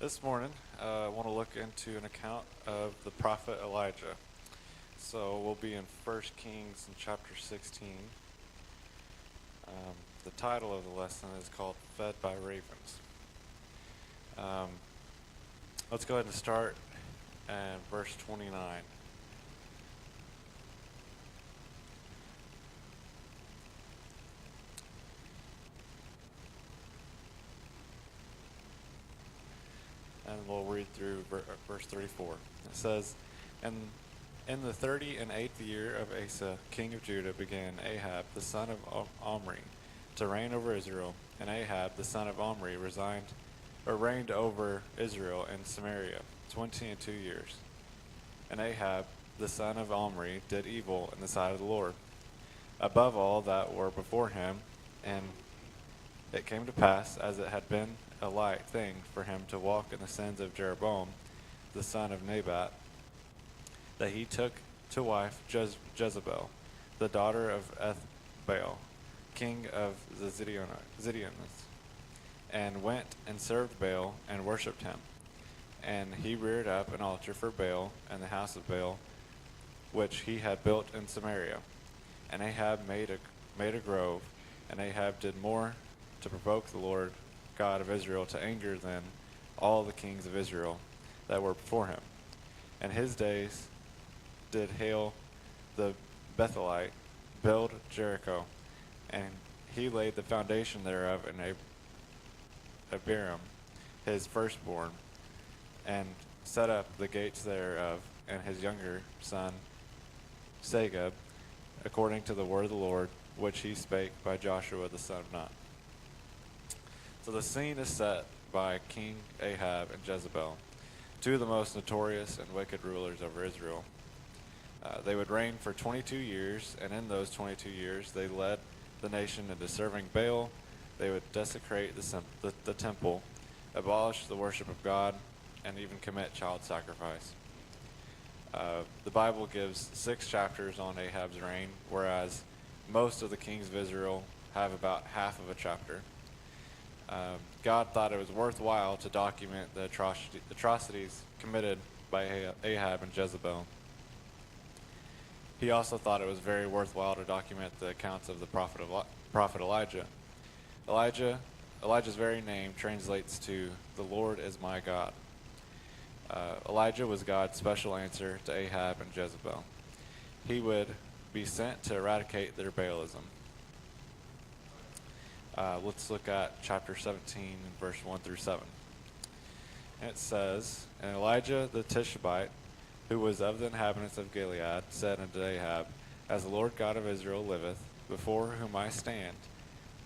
This morning, I want to look into an account of the prophet Elijah. So we'll be in 1 Kings in chapter 16. The title of the lesson is called Fed by Ravens. Um, let's go ahead and start at verse 29. And we'll read through verse 34. It says, And in the 38th year of Asa, king of Judah, began Ahab, the son of Omri, to reign over Israel. And Ahab, the son of Omri, reigned over Israel in Samaria 22 years. And Ahab, the son of Omri, did evil in the sight of the Lord, above all that were before him, and it came to pass, as it had been a light thing for him to walk in the sins of Jeroboam, the son of Nebat, that he took to wife Jezebel, the daughter of Ethbaal, king of the Zidonians, and went and served Baal and worshipped him. And he reared up an altar for Baal in the house of Baal, which he had built in Samaria. And Ahab made a grove, and Ahab did more to provoke the Lord God of Israel to anger than all the kings of Israel that were before him. And his days did Hail the Bethelite build Jericho, and he laid the foundation thereof in Abiram, his firstborn, and set up the gates thereof, and his younger son Segub, according to the word of the Lord, which he spake by Joshua the son of Nun. So the scene is set by King Ahab and Jezebel, two of the most notorious and wicked rulers over Israel. They would reign for 22 years, and in those 22 years they led the nation into serving Baal. They would desecrate the temple, abolish the worship of God, and even commit child sacrifice. The Bible gives 6 chapters on Ahab's reign, whereas most of the kings of Israel have about half of a chapter. God thought it was worthwhile to document the atrocities committed by Ahab and Jezebel. He also thought it was very worthwhile to document the accounts of the prophet Elijah. Elijah's very name translates to "the Lord is my God." Elijah was God's special answer to Ahab and Jezebel. He would be sent to eradicate their Baalism. Let's look at chapter 17, verse 1 through 7. And it says, And Elijah the Tishbite, who was of the inhabitants of Gilead, said unto Ahab, As the Lord God of Israel liveth, before whom I stand,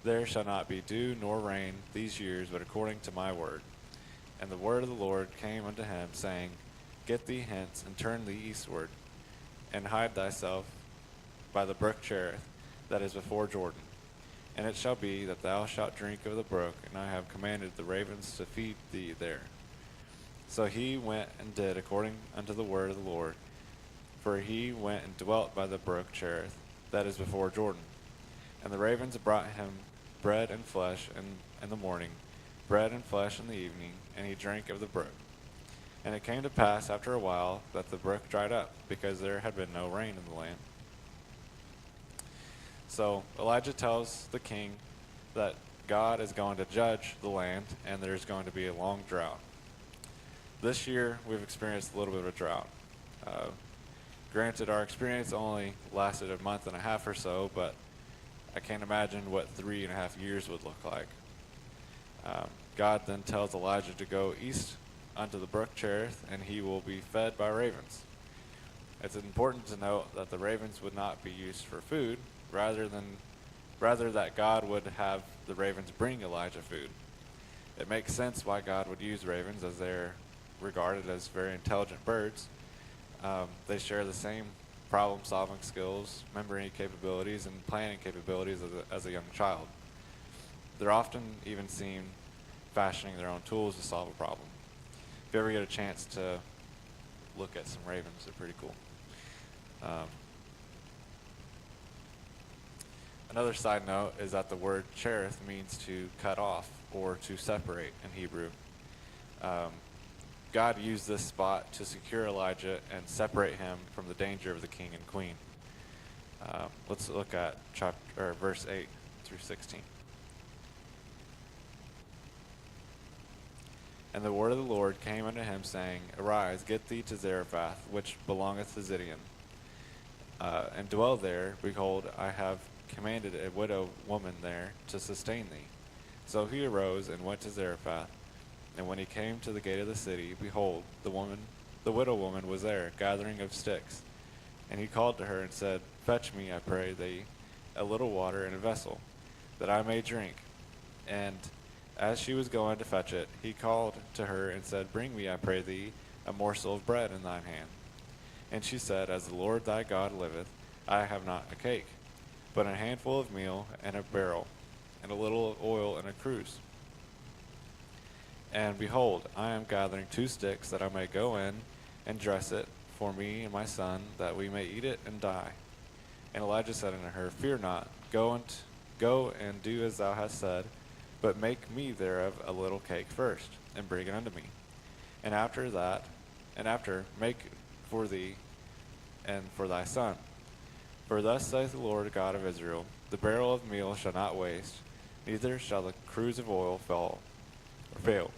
there shall not be dew nor rain these years, but according to my word. And the word of the Lord came unto him, saying, Get thee hence, and turn thee eastward, and hide thyself by the brook Cherith, that is before Jordan. And it shall be that thou shalt drink of the brook, and I have commanded the ravens to feed thee there. So he went and did according unto the word of the Lord. For he went and dwelt by the brook Cherith, that is before Jordan. And the ravens brought him bread and flesh in the morning, bread and flesh in the evening, and he drank of the brook. And it came to pass after a while that the brook dried up, because there had been no rain in the land. So Elijah tells the king that God is going to judge the land, and there's going to be a long drought. This year, we've experienced a little bit of a drought. Granted, our experience only lasted a month and a half or so, but I can't imagine what 3.5 years would look like. God then tells Elijah to go east unto the brook Cherith, and he will be fed by ravens. It's important to note that the ravens would not be used for food, rather that God would have the ravens bring Elijah food. It makes sense why God would use ravens, as they're regarded as very intelligent birds. They share the same problem-solving skills, memory capabilities, and planning capabilities as a young child. They're often even seen fashioning their own tools to solve a problem. If you ever get a chance to look at some ravens, they're pretty cool. Another side note is that the word cherith means to cut off or to separate in Hebrew. God used this spot to secure Elijah and separate him from the danger of the king and queen. Let's look at verse 8 through 16. And the word of the Lord came unto him, saying, Arise, get thee to Zarephath, which belongeth to Zidon, and dwell there. Behold, I have commanded a widow woman there to sustain thee. So he arose and went to Zarephath. And when he came to the gate of the city, behold, the widow woman was there, gathering of sticks. And he called to her and said, Fetch me, I pray thee, a little water in a vessel, that I may drink. And as she was going to fetch it, he called to her and said, Bring me, I pray thee, a morsel of bread in thine hand. And she said, As the Lord thy God liveth, I have not a cake, but a handful of meal and a barrel, and a little oil in a cruse. And behold, I am gathering 2 sticks, that I may go in and dress it for me and my son, that we may eat it and die. And Elijah said unto her, Fear not, go and do as thou hast said, but make me thereof a little cake first, and bring it unto me. And after make for thee and for thy son. For thus saith the Lord God of Israel, The barrel of meal shall not waste, neither shall the cruse of oil fail,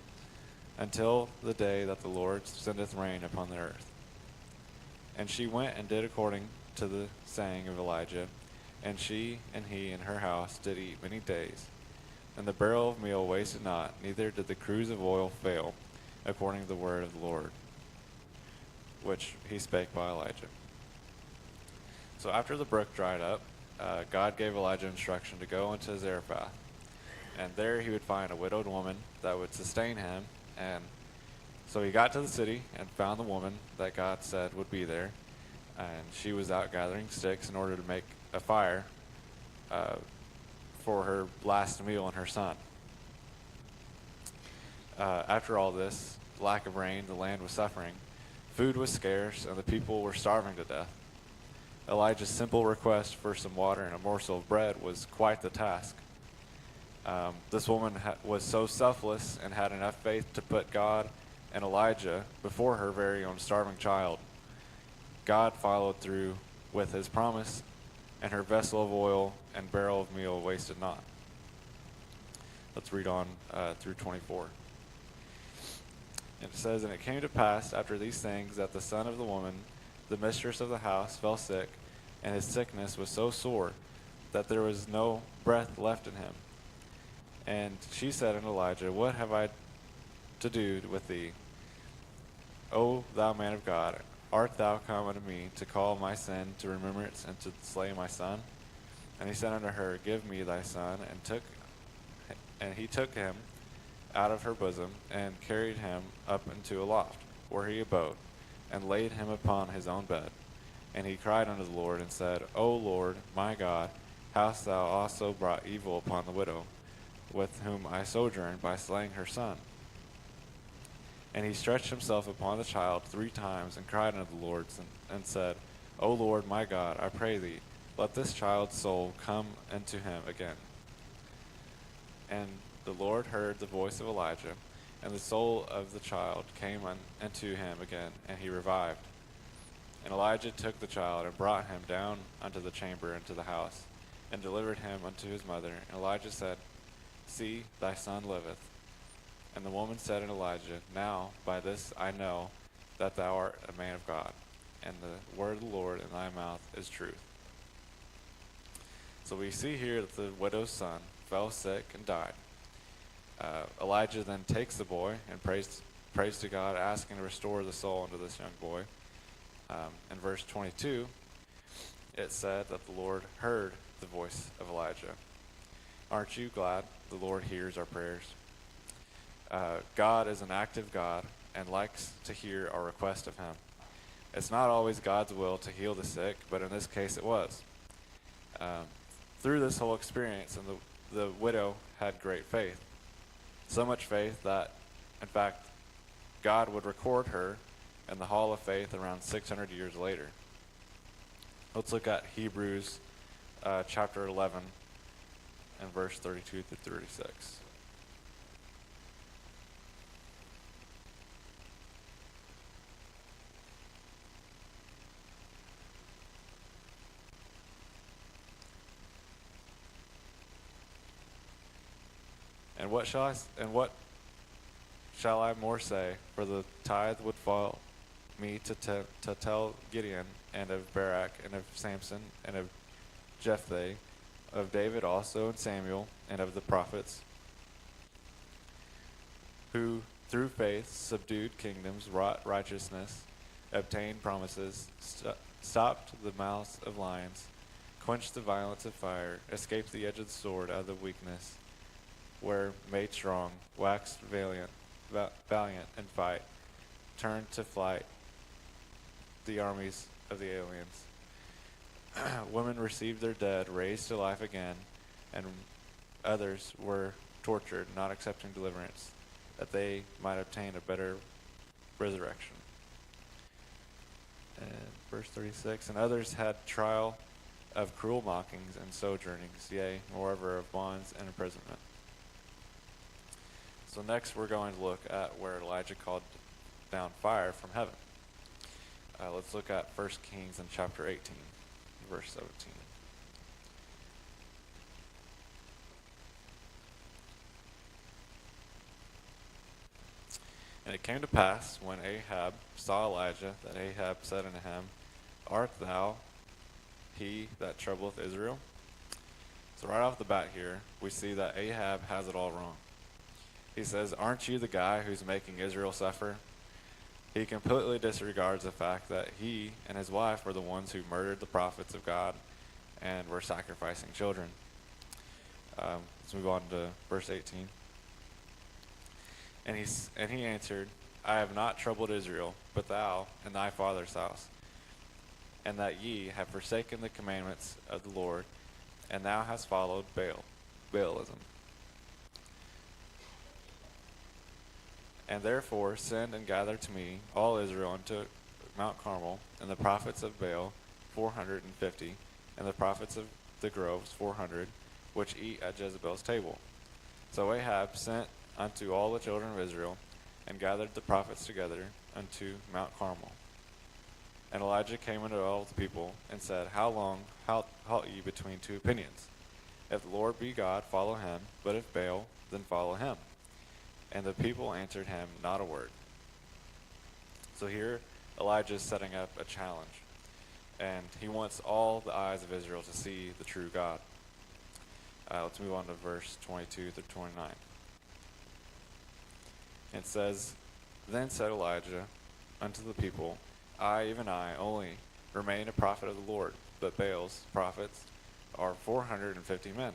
until the day that the Lord sendeth rain upon the earth. And she went and did according to the saying of Elijah, and she and he and her house did eat many days. And the barrel of meal wasted not, neither did the cruse of oil fail, according to the word of the Lord, which he spake by Elijah. So after the brook dried up, God gave Elijah instruction to go into Zarephath. And there he would find a widowed woman that would sustain him. And so he got to the city and found the woman that God said would be there. And she was out gathering sticks in order to make a fire for her last meal and her son. After all this, lack of rain, the land was suffering. Food was scarce, and the people were starving to death. Elijah's simple request for some water and a morsel of bread was quite the task. This woman was so selfless and had enough faith to put God and Elijah before her very own starving child. God followed through with his promise, and her vessel of oil and barrel of meal wasted not. Let's read on through 24. And it says, And it came to pass after these things that the son of the woman, the mistress of the house, fell sick, and his sickness was so sore that there was no breath left in him. And she said unto Elijah, What have I to do with thee, O thou man of God? Art thou come unto me to call my sin to remembrance and to slay my son? And he said unto her, Give me thy son. And he took him out of her bosom, and carried him up into a loft, where he abode, and laid him upon his own bed. And he cried unto the Lord, and said, O Lord, my God, hast thou also brought evil upon the widow, with whom I sojourned, by slaying her son? And he stretched himself upon the child 3 times, and cried unto the Lord, and said, O Lord, my God, I pray thee, let this child's soul come unto him again. And the Lord heard the voice of Elijah, and the soul of the child came unto him again, and he revived. And Elijah took the child, and brought him down unto the chamber into the house, and delivered him unto his mother. And Elijah said, See, thy son liveth. And the woman said unto Elijah, Now by this I know that thou art a man of God, and the word of the Lord in thy mouth is truth. So we see here that the widow's son fell sick and died. Elijah then takes the boy and prays to God, asking to restore the soul unto this young boy. In verse 22, it said that the Lord heard the voice of Elijah. Aren't you glad the Lord hears our prayers? God is an active God and likes to hear our request of him. It's not always God's will to heal the sick, but in this case it was. Through this whole experience, and the widow had great faith. So much faith that, in fact, God would record her in the Hall of Faith around 600 years later. Let's look at Hebrews chapter 11 and verse 32 through 36. And what shall I more say? For the tithe would fall me to tell Gideon, and of Barak, and of Samson, and of Jephthah, of David also, and Samuel, and of the prophets, who through faith subdued kingdoms, wrought righteousness, obtained promises, stopped the mouths of lions, quenched the violence of fire, escaped the edge of the sword out of the weakness, were made strong, waxed valiant in fight, turned to flight the armies of the aliens. Women received their dead, raised to life again, and others were tortured, not accepting deliverance, that they might obtain a better resurrection. And verse 36, and others had trial of cruel mockings and sojournings, yea, moreover of bonds and imprisonment. So next we're going to look at where Elijah called down fire from heaven. Let's look at 1 Kings in chapter 18, verse 17. And it came to pass, when Ahab saw Elijah, that Ahab said unto him, Art thou he that troubleth Israel? So right off the bat here, we see that Ahab has it all wrong. He says, aren't you the guy who's making Israel suffer? He completely disregards the fact that he and his wife were the ones who murdered the prophets of God and were sacrificing children. Let's move on to verse 18. And he answered, I have not troubled Israel, but thou and thy father's house, and that ye have forsaken the commandments of the Lord, and thou hast followed Baalism. And therefore send and gather to me all Israel unto Mount Carmel, and the prophets of Baal 450, and the prophets of the groves 400, which eat at Jezebel's table. So Ahab sent unto all the children of Israel, and gathered the prophets together unto Mount Carmel. And Elijah came unto all the people, and said, How long halt ye between two opinions? If the Lord be God, follow him, but if Baal, then follow him. And the people answered him not a word. So here Elijah is setting up a challenge, and he wants all the eyes of Israel to see the true God. Let's move on to verse 22 through 29. It says, Then said Elijah unto the people, I, even I, only remain a prophet of the Lord, but Baal's prophets are 450 men.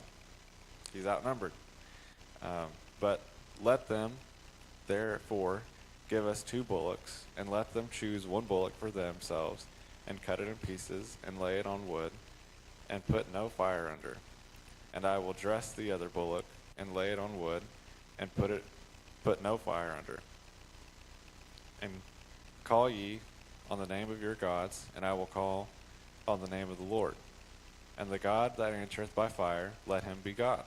He's outnumbered. But let them therefore give us 2 bullocks, and let them choose 1 bullock for themselves, and cut it in pieces, and lay it on wood, and put no fire under. And I will dress the other bullock, and lay it on wood, and put no fire under. And call ye on the name of your gods, and I will call on the name of the Lord. And the God that answereth by fire, let him be God.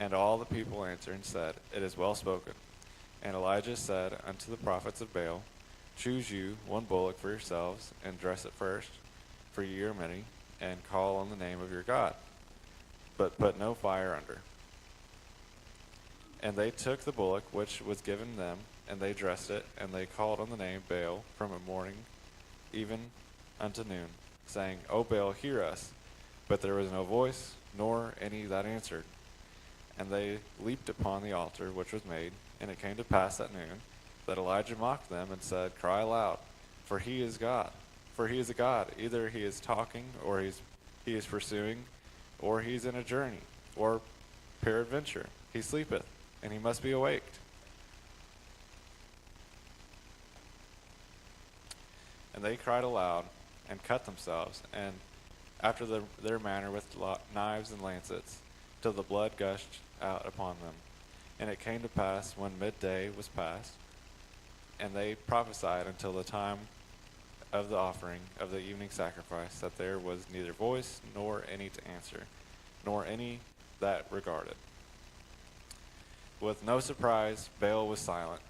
And all the people answered and said, It is well spoken. And Elijah said unto the prophets of Baal, Choose you 1 bullock for yourselves, and dress it first, for ye are many, and call on the name of your God, but put no fire under. And they took the bullock which was given them, and they dressed it, and they called on the name Baal from a morning even unto noon, saying, O Baal, hear us. But there was no voice, nor any that answered. And they leaped upon the altar which was made, and it came to pass at noon, that Elijah mocked them, and said, Cry aloud, for he is God. For he is a God. Either he is talking, or he is pursuing, or he is in a journey, or peradventure he sleepeth, and he must be awaked. And they cried aloud, and cut themselves, and after their manner with knives and lancets, till the blood gushed out upon them. And it came to pass, when midday was past, and they prophesied until the time of the offering of the evening sacrifice, that there was neither voice, nor any to answer, nor any that regarded. With no surprise, Baal was silent.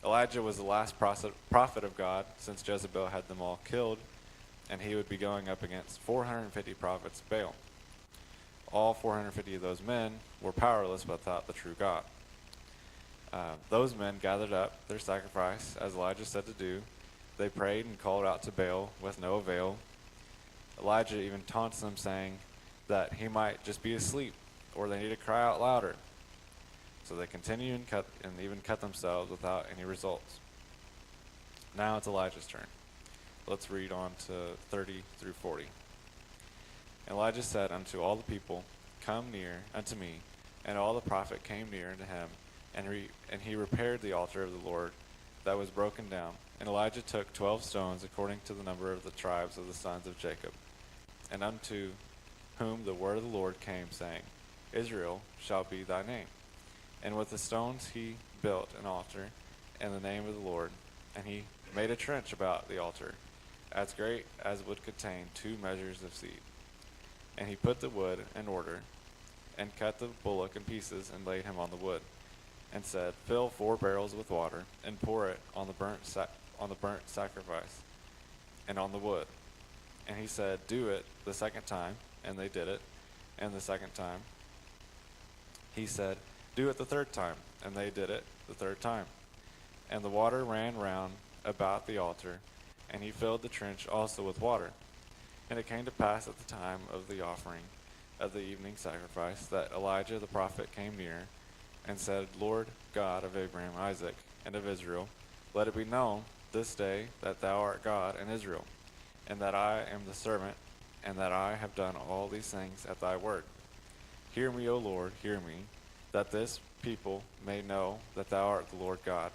Elijah was the last prophet of God, since Jezebel had them all killed, and he would be going up against 450 prophets of Baal. all 450 of those men were powerless without the true God. Those men gathered up their sacrifice, as Elijah said to do. They prayed and called out to Baal with no avail. Elijah even taunts them, saying that he might just be asleep, or they need to cry out louder. So they continue and even cut themselves without any results. Now it's Elijah's turn. Let's read on to 30 through 40. And Elijah said unto all the people, Come near unto me. And all the prophet came near unto him, and he repaired the altar of the Lord that was broken down. And Elijah took 12 stones according to the number of the tribes of the sons of Jacob, and unto whom the word of the Lord came, saying, Israel shall be thy name. And with the stones he built an altar in the name of the Lord, and he made a trench about the altar, as great as would contain 2 measures of seed. And he put the wood in order, and cut the bullock in pieces, and laid him on the wood, and said, Fill 4 barrels with water, and pour it on the burnt sacrifice, and on the wood. And he said, Do it the second time, and they did it. And the second time, he said, Do it the third time, and they did it the third time. And the water ran round about the altar, and he filled the trench also with water. And it came to pass at the time of the offering of the evening sacrifice that Elijah the prophet came near, and said, Lord God of Abraham, Isaac, and of Israel, let it be known this day that thou art God in Israel, and that I am the servant, and that I have done all these things at thy word. Hear me, O Lord, hear me, that this people may know that thou art the Lord God,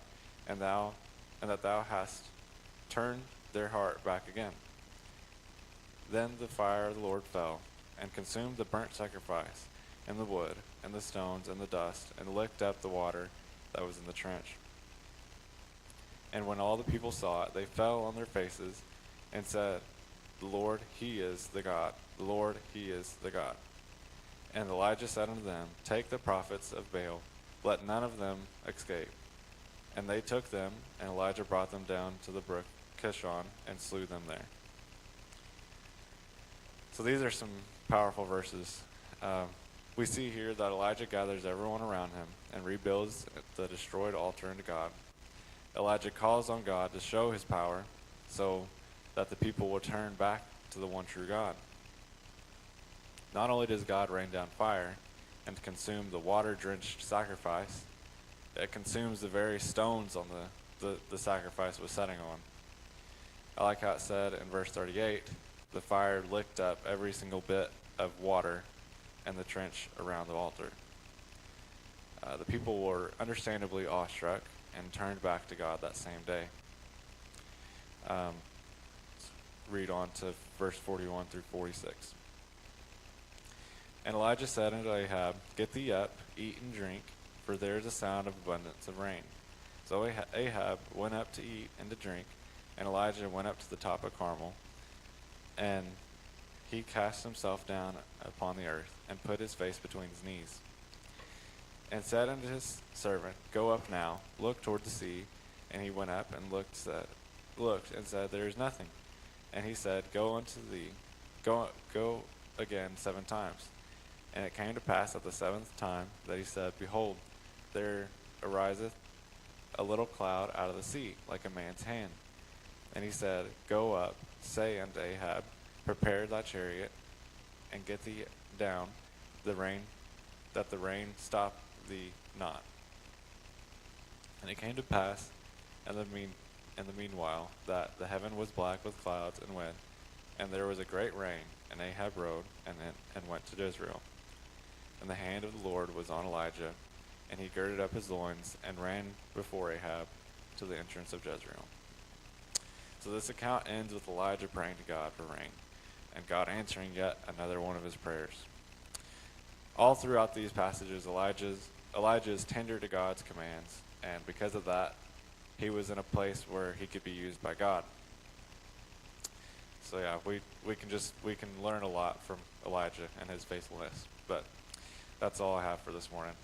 and that thou hast turned their heart back again. Then the fire of the Lord fell, and consumed the burnt sacrifice, and the wood, and the stones, and the dust, and licked up the water that was in the trench. And when all the people saw it, they fell on their faces, and said, The Lord, he is the God. The Lord, he is the God. And Elijah said unto them, Take the prophets of Baal, let none of them escape. And they took them, and Elijah brought them down to the brook Kishon, and slew them there. So these are some powerful verses. We see here that Elijah gathers everyone around him and rebuilds the destroyed altar unto God. Elijah calls on God to show his power so that the people will turn back to the one true God. Not only does God rain down fire and consume the water-drenched sacrifice, it consumes the very stones on the sacrifice was setting on. I like how it said in verse 38, the fire licked up every single bit of water in the trench around the altar. The people were understandably awestruck and turned back to God that same day. Read on to verse 41 through 46. And Elijah said unto Ahab, Get thee up, eat and drink, for there is a sound of abundance of rain. So Ahab went up to eat and to drink, and Elijah went up to the top of Carmel, and he cast himself down upon the earth, and put his face between his knees, and said unto his servant, Go up now, look toward the sea. And he went up and looked, and said, There is nothing. And he said, Go unto thee, go again 7 times. And it came to pass at the 7th time that he said, Behold, there ariseth a little cloud out of the sea, like a man's hand. And he said, Go up, say unto Ahab, Prepare thy chariot, and get thee down that the rain stop thee not. And it came to pass in the meanwhile that the heaven was black with clouds and wind, and there was a great rain, and Ahab rode and went to Jezreel. And the hand of the Lord was on Elijah, and he girded up his loins and ran before Ahab to the entrance of Jezreel. So this account ends with Elijah praying to God for rain, and God answering yet another one of his prayers. All throughout these passages, Elijah is tender to God's commands, and because of that, he was in a place where he could be used by God. So yeah, we can learn a lot from Elijah and his faithfulness. But that's all I have for this morning.